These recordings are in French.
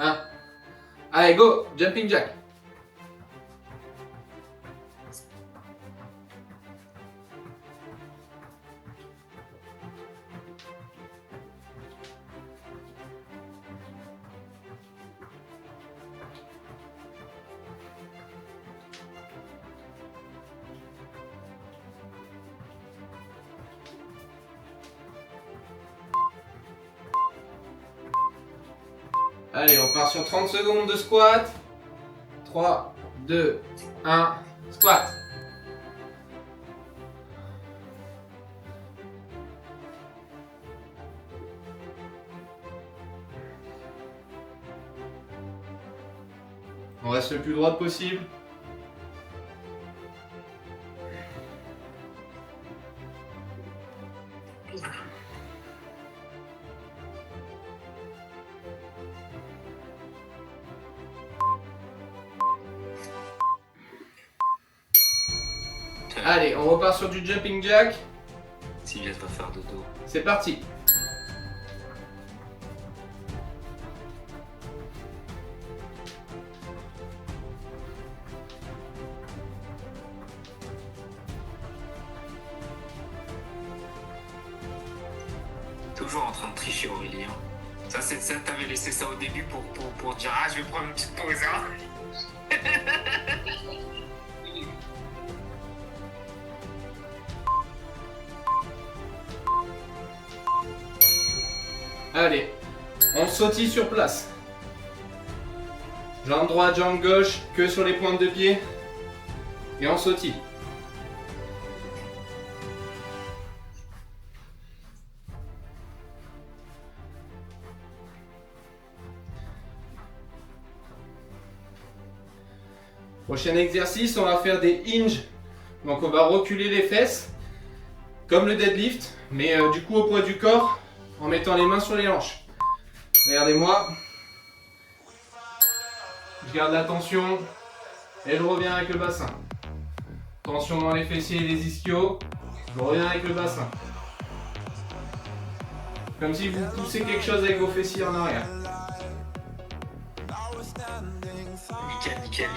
1. Allez, go, jumping jack. Allez, on part sur 30 secondes de squat. 3, 2, 1, squat. On reste le plus droit possible. Allez, on repart sur du jumping jack. Sylvia va faire dodo. C'est parti. Toujours en train de tricher, Aurélien. Ça, t'avais laissé ça au début pour dire ah, je vais prendre une petite pause, hein. Allez, on sautille sur place. Jambe droite, jambe gauche, que sur les pointes de pied. Et on sautille. Prochain exercice, on va faire des hinges. Donc on va reculer les fesses, comme le deadlift, mais du coup au poids du corps, en mettant les mains sur les hanches. Regardez-moi. Je garde la tension et je reviens avec le bassin. Tension dans les fessiers et les ischios. Je reviens avec le bassin. Comme si vous poussez quelque chose avec vos fessiers en arrière. Nickel, nickel.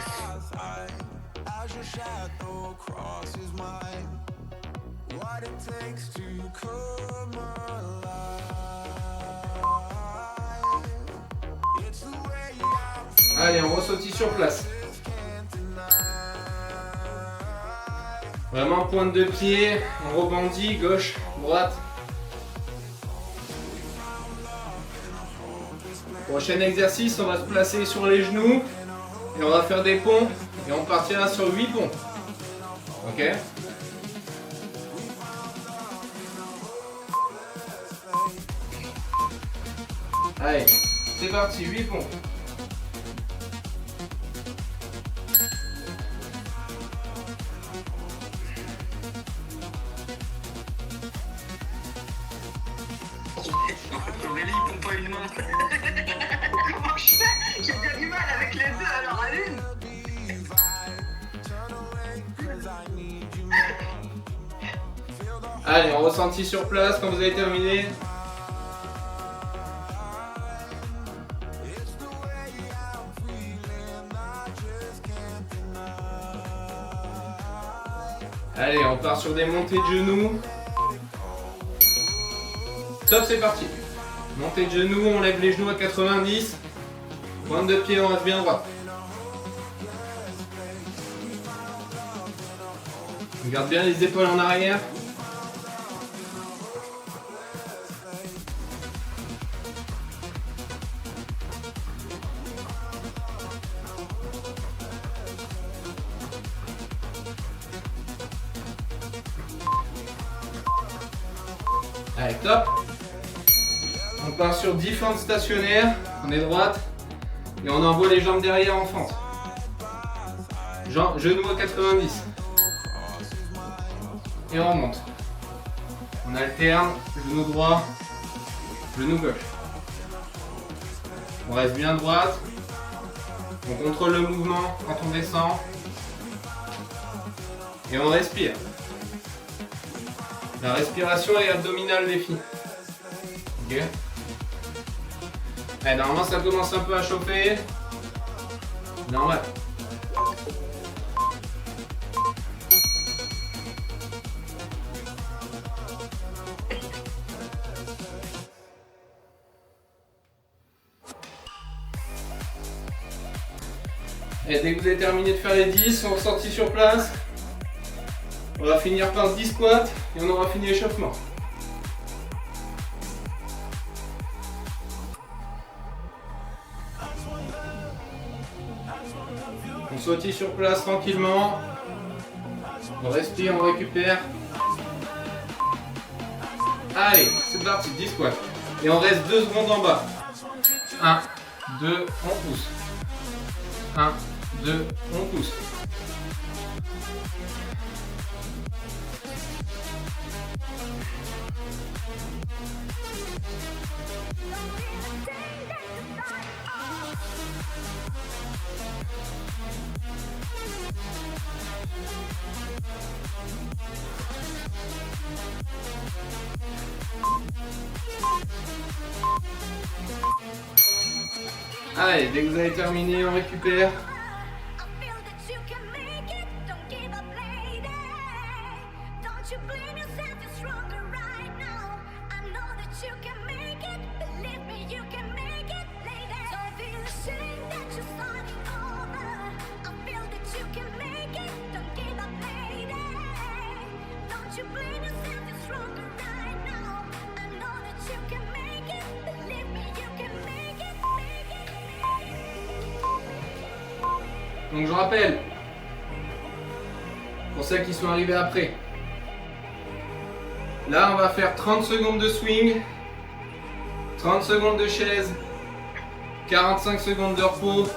Allez, on ressautille sur place. Vraiment pointe de pied, on rebondit, gauche, droite. Prochain exercice, on va se placer sur les genoux et on va faire des ponts et on partira sur 8 ponts. Ok? Allez, c'est parti, 8 ponts. Aurélie, pompe pas une main. Comment je fais? J'ai bien du mal avec les deux, alors à l'une. Allez, on ressentit sur place quand vous avez terminé. Allez, on part sur des montées de genoux. Top, c'est parti. Montée de genoux, on lève les genoux à 90. Pointe de pied, on reste bien droit. On garde bien les épaules en arrière. Allez, top. On part sur 10 fentes stationnaires. On est droite. Et on envoie les jambes derrière en fente. Genoux à 90. Et on remonte. On alterne. Genou droit. Genou gauche. On reste bien droite. On contrôle le mouvement quand on descend. Et on respire. La respiration est abdominale, les filles. Ok. Allez, normalement ça commence un peu à chauffer. Normal. Et dès que vous avez terminé de faire les 10, on est ressorti sur place. On va finir par 10 squats et on aura fini l'échauffement. On sautille sur place tranquillement. On respire, on récupère. Allez, c'est parti, 10 squats. Et on reste 2 secondes en bas. 1, 2, on pousse. 1, 2, on pousse. Allez, dès que vous avez terminé, on récupère. Donc je rappelle, pour ceux qui sont arrivés après, là on va faire 30 secondes de swing, 30 secondes de chaise, 45 secondes de repos,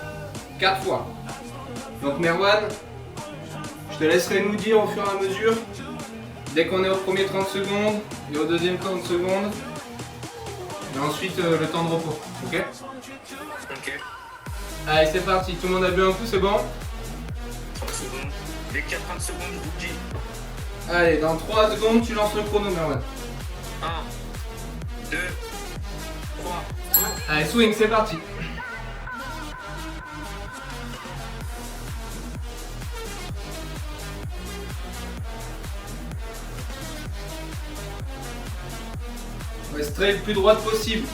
4 fois. Donc Merwan, je te laisserai nous dire au fur et à mesure, dès qu'on est au premier 30 secondes et au deuxième 30 secondes, et ensuite le temps de repos, ok? Ok. Allez, c'est parti, tout le monde a bu un coup, c'est bon? 30 secondes. Dès qu'il y a 30 secondes, je vous dis. Allez, dans 3 secondes, tu lances le chrono, Merwan. 1, 2, 3, go. Allez, swing, c'est parti. Restez le plus droite possible.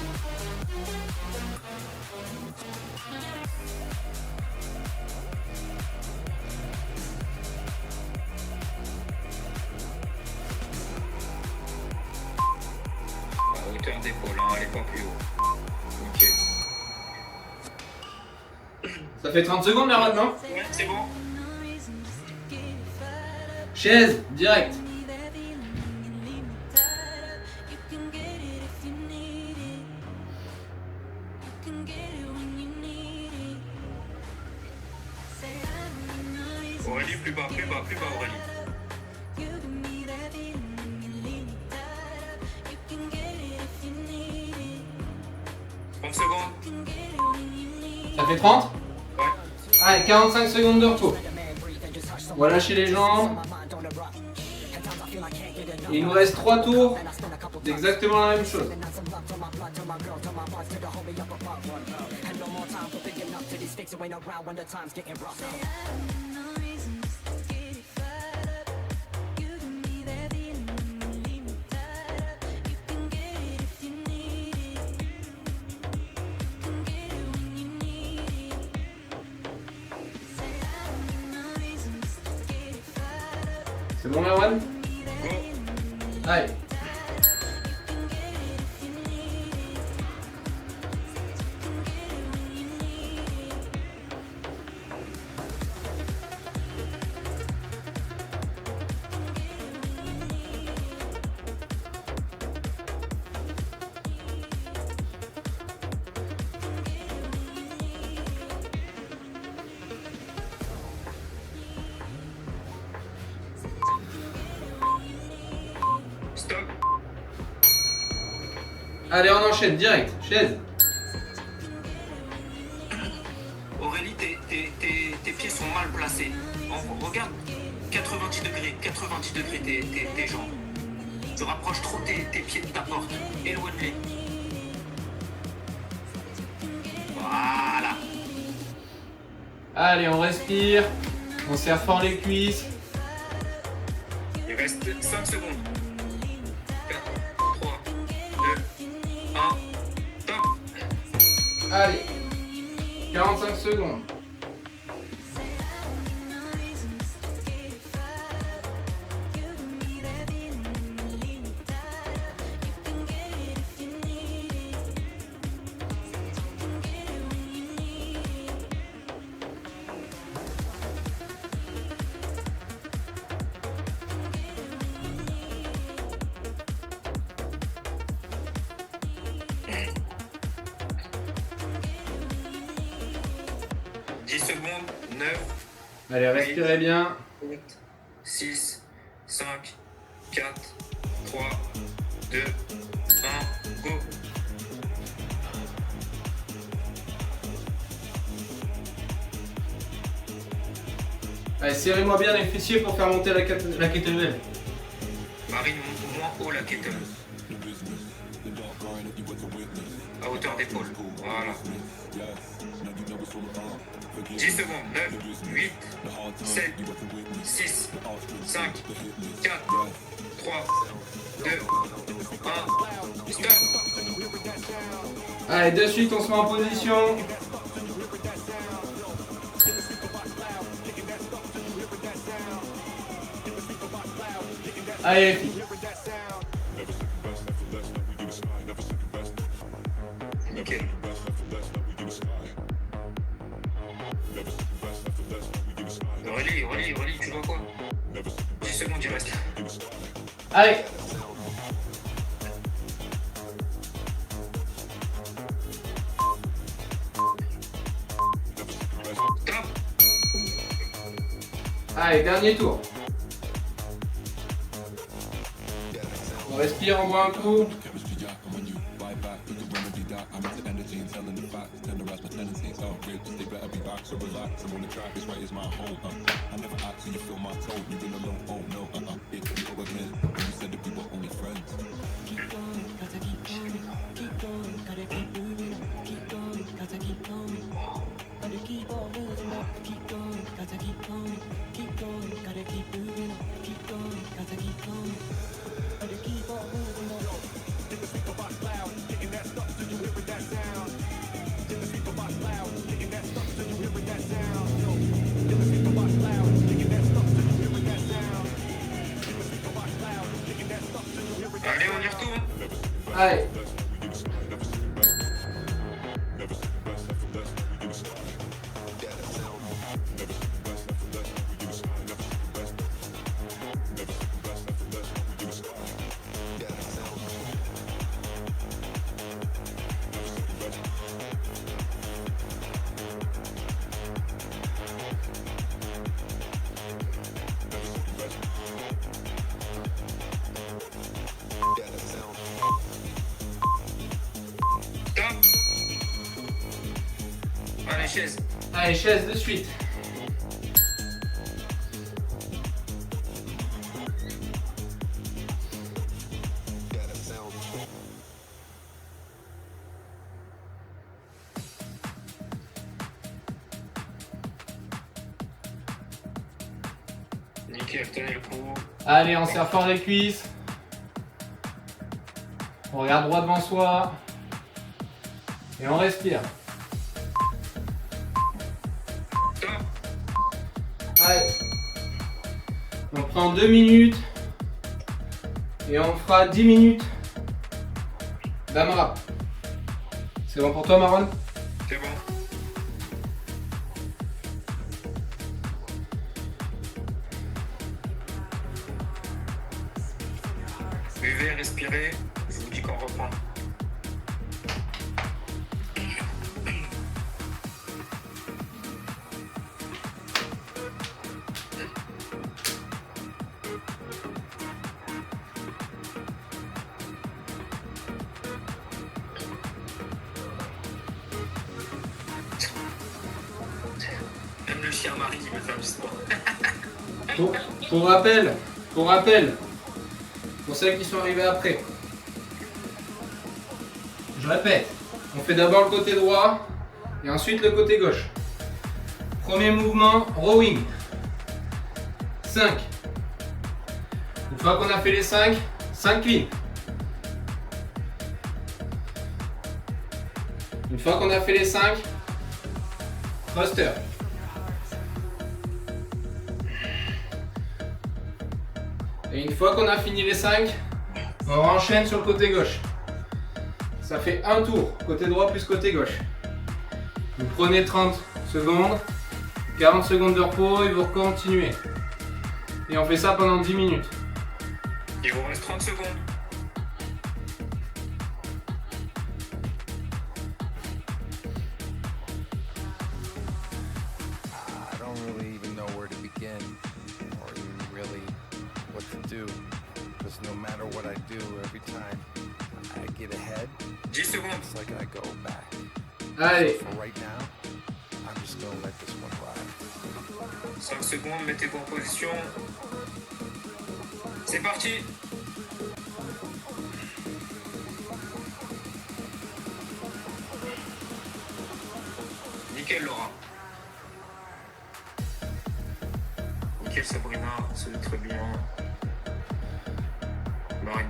Hauteur d'épaule, hein, elle est pas plus haut. Ok. Ça fait 30 secondes, Merwan, non? Ouais, c'est bon. Chaise, direct. Aurélie, plus bas, Aurélie. 30 secondes. Ça fait 30? Ouais. Allez, 45 secondes de repos. On va lâcher les jambes. Et il nous reste 3 tours d'exactement la même chose. C'est bon, Merwan? Go. Allez. Stop. Allez, on enchaîne, direct. Chaise. Aurélie, tes pieds sont mal placés. Regarde, 90 degrés tes jambes. Tu rapproches trop tes pieds de ta porte. Éloigne-les. Allez, on respire. On serre fort les cuisses. Il reste 5 secondes. 4, 3, 2, 1. Top. Allez. 45 secondes. Secondes, 9, Allez, respirez bien. 8, 6, 5, 4, 3, 2, 1, go. Allez, serrez-moi bien les fessiers pour faire monter la kettlebell. Marine, moins haut la kettle. À hauteur d'épaule. Voilà. 10 secondes. 9, 8, 7, 6, 5, 4, 3, 2, 1. Stop. Allez, de suite, on se met en position. Allez, les filles. Nickel. Relis, tu vois quoi? 10 secondes, il reste. Allez. Top. Allez, dernier tour. On respire, on boit un coup. Allez, on y retourne. Allez. Top. Allez, chaise. Allez, chaise de suite. Nickel, tenez le coup. Allez, on serre fort les cuisses. On regarde droit devant soi. Et on respire. Top. Allez. On prend 2 minutes. Et on fera 10 minutes d'AMRAP. C'est bon pour toi, Marwan? C'est bon. Buvez, respirez. Je vous dis qu'on reprend. Même le chien Marie qui veut faire du sport. Pour rappel, pour ceux qui sont arrivés après, je répète, on fait d'abord le côté droit et ensuite le côté gauche. Premier mouvement, rowing. 5. Une fois qu'on a fait les 5, 5 clean. Une fois qu'on a fait les 5, thruster. Et une fois qu'on a fini les 5, on enchaîne sur le côté gauche. Ça fait un tour, côté droit plus côté gauche. Vous prenez 30 secondes, 40 secondes de repos et vous continuez. Et on fait ça pendant 10 minutes. Il vous reste 30 secondes. I don't really even know where to begin or even really what to do. Because no matter what I do, every time I get ahead, 10 secondes. it's like I go back. Allez, For right now, I'm just gonna let this one ride. 5 secondes, mettez-vous en position. C'est parti. Nickel Laura. Nickel Sabrina, c'est très bien. Marine.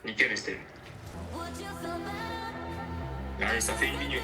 Nickel Estelle. Allez, ça fait 1 minute.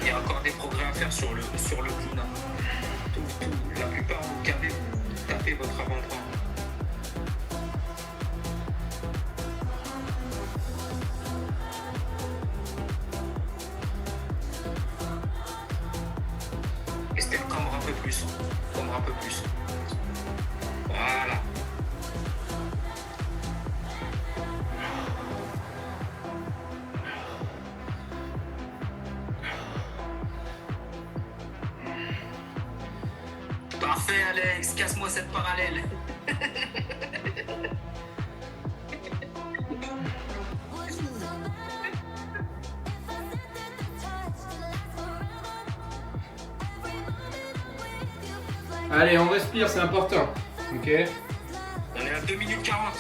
Il y a encore des progrès à faire sur le clown. La plupart vous cavez, vous tapez votre avant-bras. Estelle, cambre un peu plus. Cambre un peu plus. Voilà. Parfait Alex, casse-moi cette parallèle. allez, on respire, c'est important. Ok. On est à 2 minutes 40.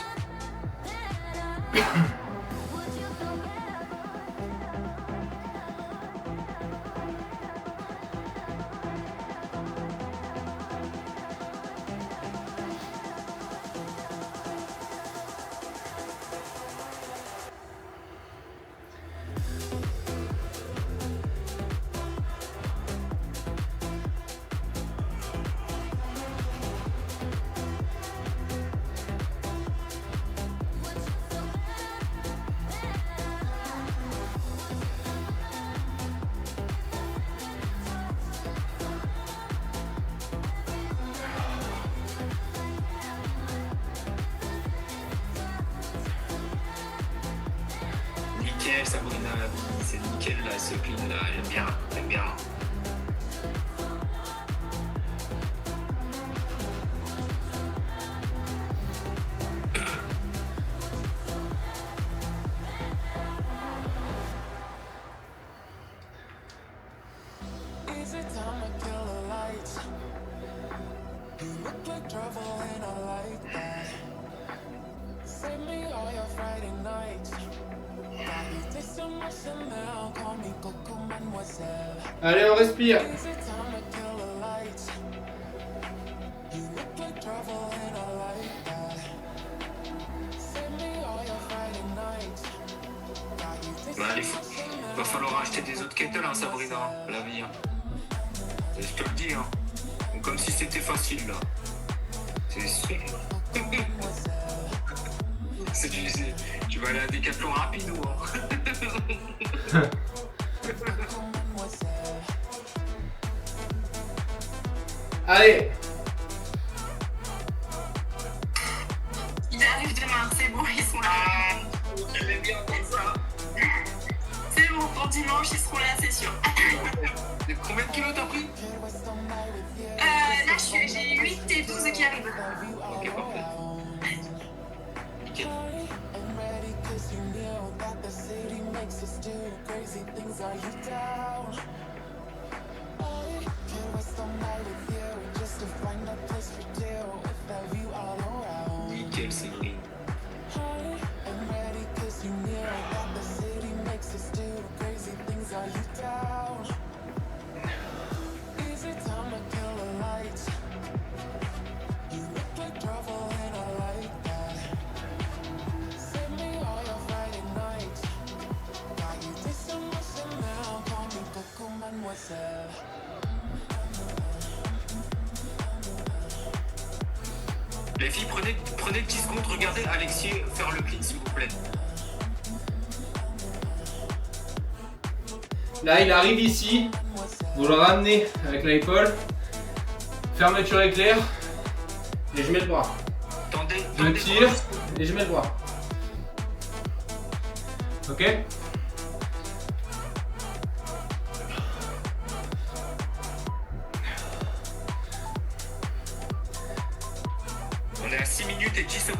Nickel Sabrina, c'est nickel là, ce clean là, j'aime bien, j'aime bien. Allez, on respire. Bah, va falloir acheter des autres kettles, hein, Sabrina, à l'avenir. Et je te le dis, hein. Comme si c'était facile, là. C'est sûr. Tu vas aller à Decathlon rapide ou hein. Allez. Ils arrivent demain, c'est bon, ils sont là. J'aimais bien comme ça. C'est bon, pour dimanche, ils seront là, c'est sûr. Combien de kilos t'as pris? Là, j'ai 8 et 12 qui arrivent. Ok, parfait. Nickel. Nickel, Séverine. Les filles, prenez 10 secondes, regardez Alexis faire le clean, s'il vous plaît. Là, il arrive ici. Vous le ramenez avec l'épaule. Fermeture éclair. Et je mets le bras. Je tire et je mets le bras. Ok? On est à 6 minutes et 10 secondes.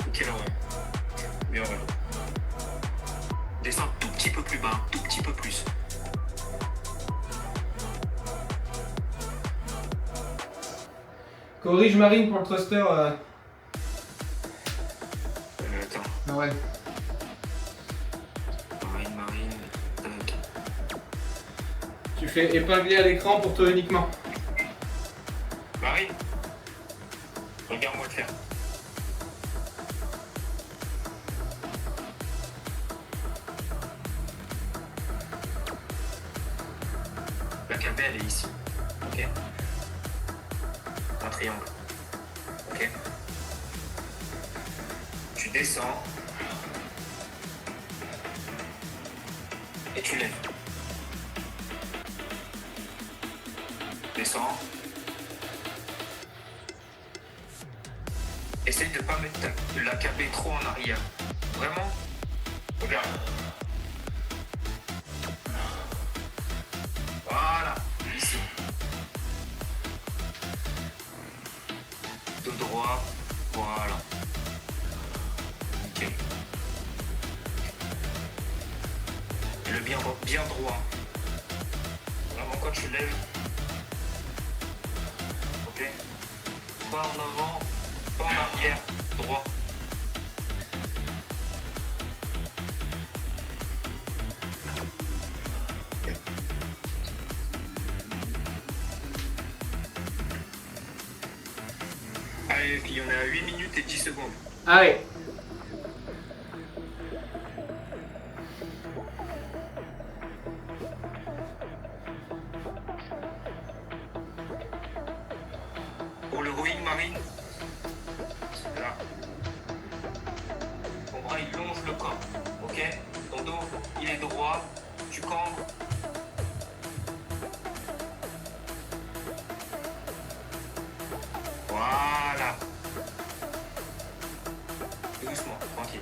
Ok, là, ouais. Bien, ouais. Descends tout petit peu plus bas, tout petit peu plus. Corrige Marine pour le thruster. Attends. Ah ouais. Marine. Tac. Tu fais épingler à l'écran pour toi uniquement. Marine, regarde-moi le faire. La cabelle, elle est ici. Ok. Un triangle. Ok. Tu descends. Et tu lèves. Descends. Essaye de pas mettre la cabée trop en arrière. Vraiment. Regarde. Voilà. Ici. Dos droit. Voilà. Nickel. Et le bien droit. Vraiment quand tu lèves. Ok. Pas en avant. Pas en arrière. Droit. Allez, il y en a 8 minutes et 10 secondes. Allez. Pour le rowing marine, là. Ton bras il longe le corps, ok? Ton dos il est droit, tu cambres. Voilà. Doucement, tranquille.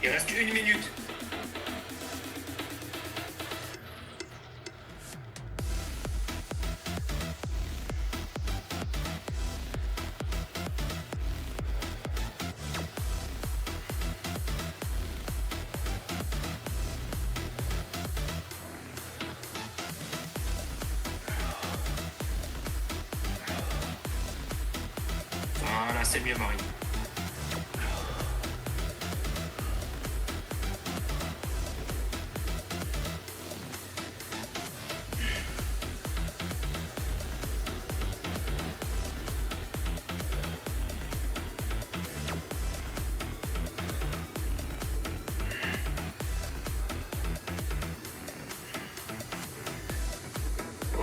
Il reste 1 minute. Voilà, c'est mieux, Marie.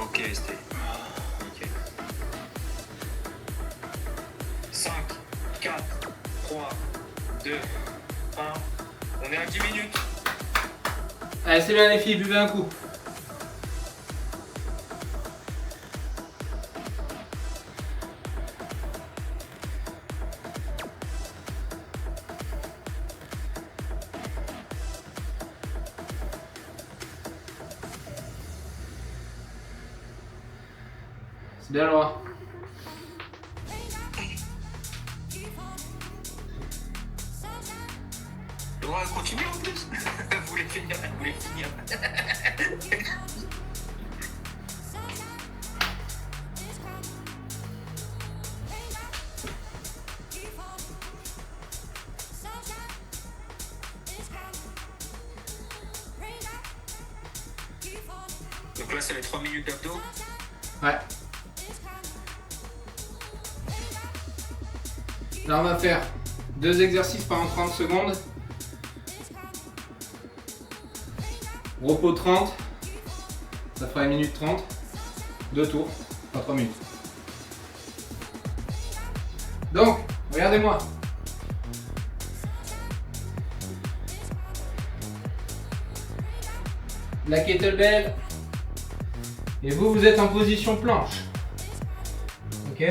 Ok, Estelle. Nickel. 5, 4, 3, 2, 1. On est à 10 minutes. Allez, c'est bien les filles, buvez un coup. C'est bien Laura. Laura, continue en plus. Elle voulait finir, elle voulait finir. Donc là, c'est les 3 minutes d'abdos. Ouais. Là, on va faire 2 exercices pendant 30 secondes. Repos 30. Ça fera 1 minute 30. 2 tours, pas 3 minutes. Donc, regardez-moi. La kettlebell. Et vous, vous êtes en position planche. Ok?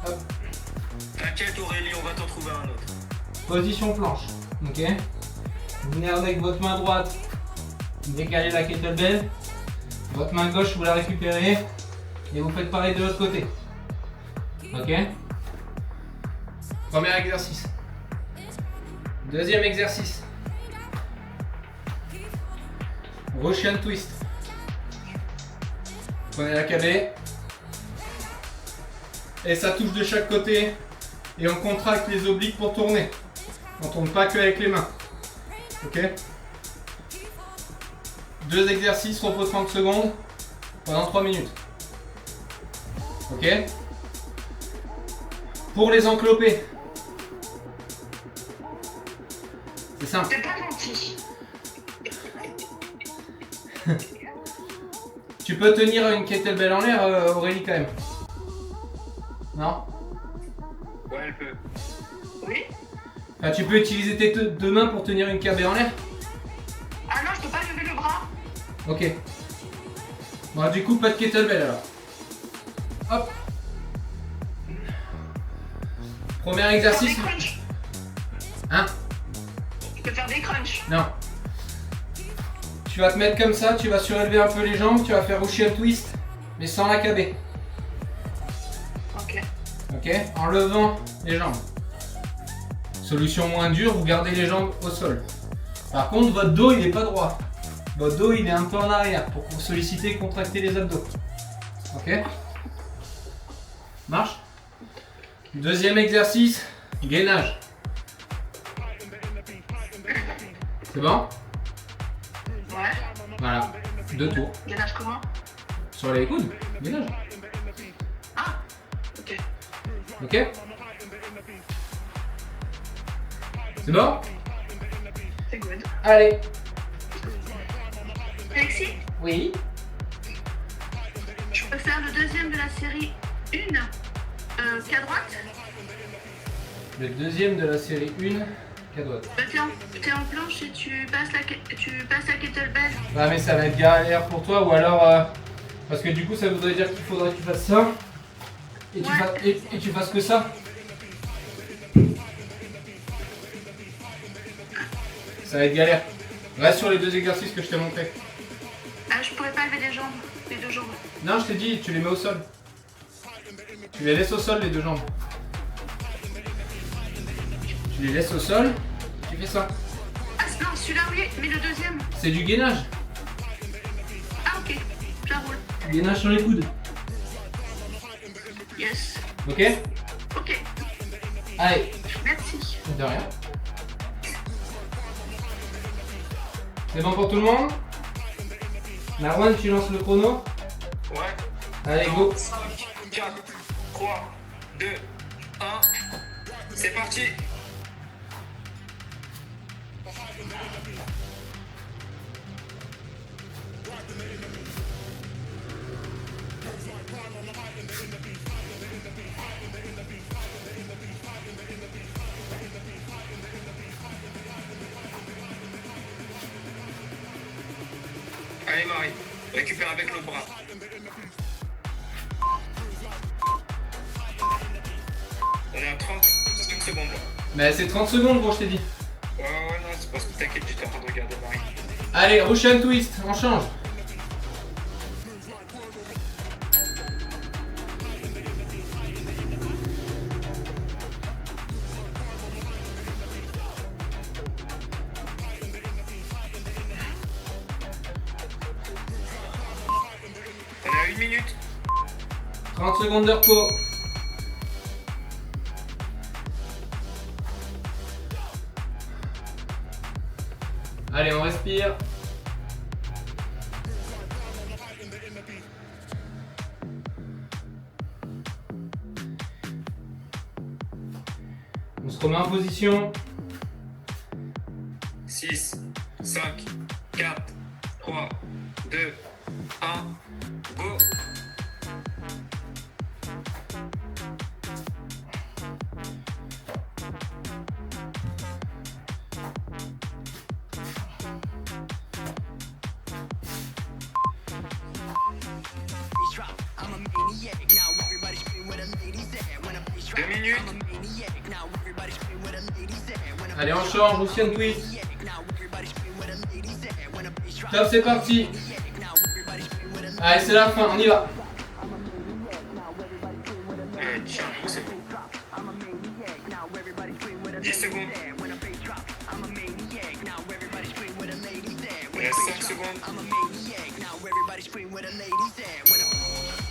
Hop. T'inquiète, Aurélie, on va t'en trouver un autre. Position planche. Ok? Vous venez avec votre main droite, vous décalez la kettlebell. Votre main gauche, vous la récupérez. Et vous faites pareil de l'autre côté. Ok? Premier exercice. Deuxième exercice. Russian twist. Prenez la KB. Et ça touche de chaque côté. Et on contracte les obliques pour tourner. On tourne pas que avec les mains. Ok? 2 exercices, repos 30 secondes. Pendant 3 minutes. Ok? Pour les encloper. C'est simple. C'est pas gentil. Tu peux tenir une kettlebell en l'air, Aurélie, quand même. Non? Ouais, elle peut. Oui? Enfin, tu peux utiliser tes deux mains pour tenir une KB en l'air? Ah non, je peux pas lever le bras. Ok. Bon, du coup, pas de kettlebell alors. Hop. Premier exercice. Des crunchs. Hein? Je peux faire des crunchs. Non. Tu vas te mettre comme ça, tu vas surélever un peu les jambes, tu vas faire Russian twist, mais sans la KB. Ok. Ok? En levant les jambes. Solution moins dure, vous gardez les jambes au sol. Par contre, votre dos il n'est pas droit. Votre dos il est un peu en arrière pour solliciter et contracter les abdos. Ok? Marche? Deuxième exercice, gainage. C'est bon? Ouais. Voilà. 2 tours. Gainage comment? Sur les coudes, gainage. Ah. Ok. Ok? C'est bon? C'est good. Allez. Alexis, Oui. je peux faire le deuxième de la série 1. Qu'à droite? Le deuxième de la série 1, cadotte. Bah, t'es en planche et tu passes la kettlebell. Ah mais ça va être galère pour toi ou alors parce que du coup ça voudrait dire qu'il faudrait que tu fasses ça et tu, Ouais. et tu fasses que ça. Ça va être galère. Reste sur les 2 exercices que je t'ai montré. Ah, je pourrais pas lever les jambes, les 2 jambes. Non, je t'ai dit, tu les mets au sol. Tu les laisses au sol, les 2 jambes. Tu les laisses au sol, tu fais ça. Ah, non, celui-là, oui, mais le deuxième. C'est du gainage. Ah, ok, j'enroule. Gainage sur les coudes. Yes. Ok? Ok, Allez, merci. de rien. C'est bon pour tout le monde? Marwan, tu lances le chrono? Ouais. Allez, go. 5, 4, 3, 2, 1. C'est parti. Allez Marie, récupère avec l'autre bras. On est à 35 secondes là. Mais c'est 30 secondes, gros, je t'ai dit. Ouais, non, c'est parce que t'inquiète, j'étais en train de regarder Marie. Allez, Russian twist, on change. On est à 1 minute. 30 secondes de repos. Allez, on respire. On se remet en position. 6, 5, 4, 3, 2, 1, go. I'm a maniac now. Everybody scream what a lady said. When a bass drop, 2 minutes. I'm a maniac now. Everybody scream what a lady said. When a Allez, on change, Russian twist. maniac now. Everybody scream what a lady said. When a bass drop, Top, c'est parti. maniac now. Everybody scream what a lady Allez, c'est la fin, on y va. Tiens, c'est bon. I'm a maniac now. Everybody scream what a 10 secondes. said. When a bass drop, I'm a maniac now. Everybody scream what a lady said. Il When a reste bass 5 secondes. I'm a maniac now. Everybody scream what a lady said. When a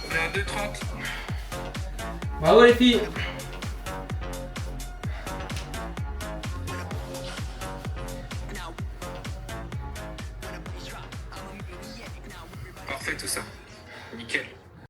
On est à 2,30. Bravo les filles. Parfait tout ça. Nickel.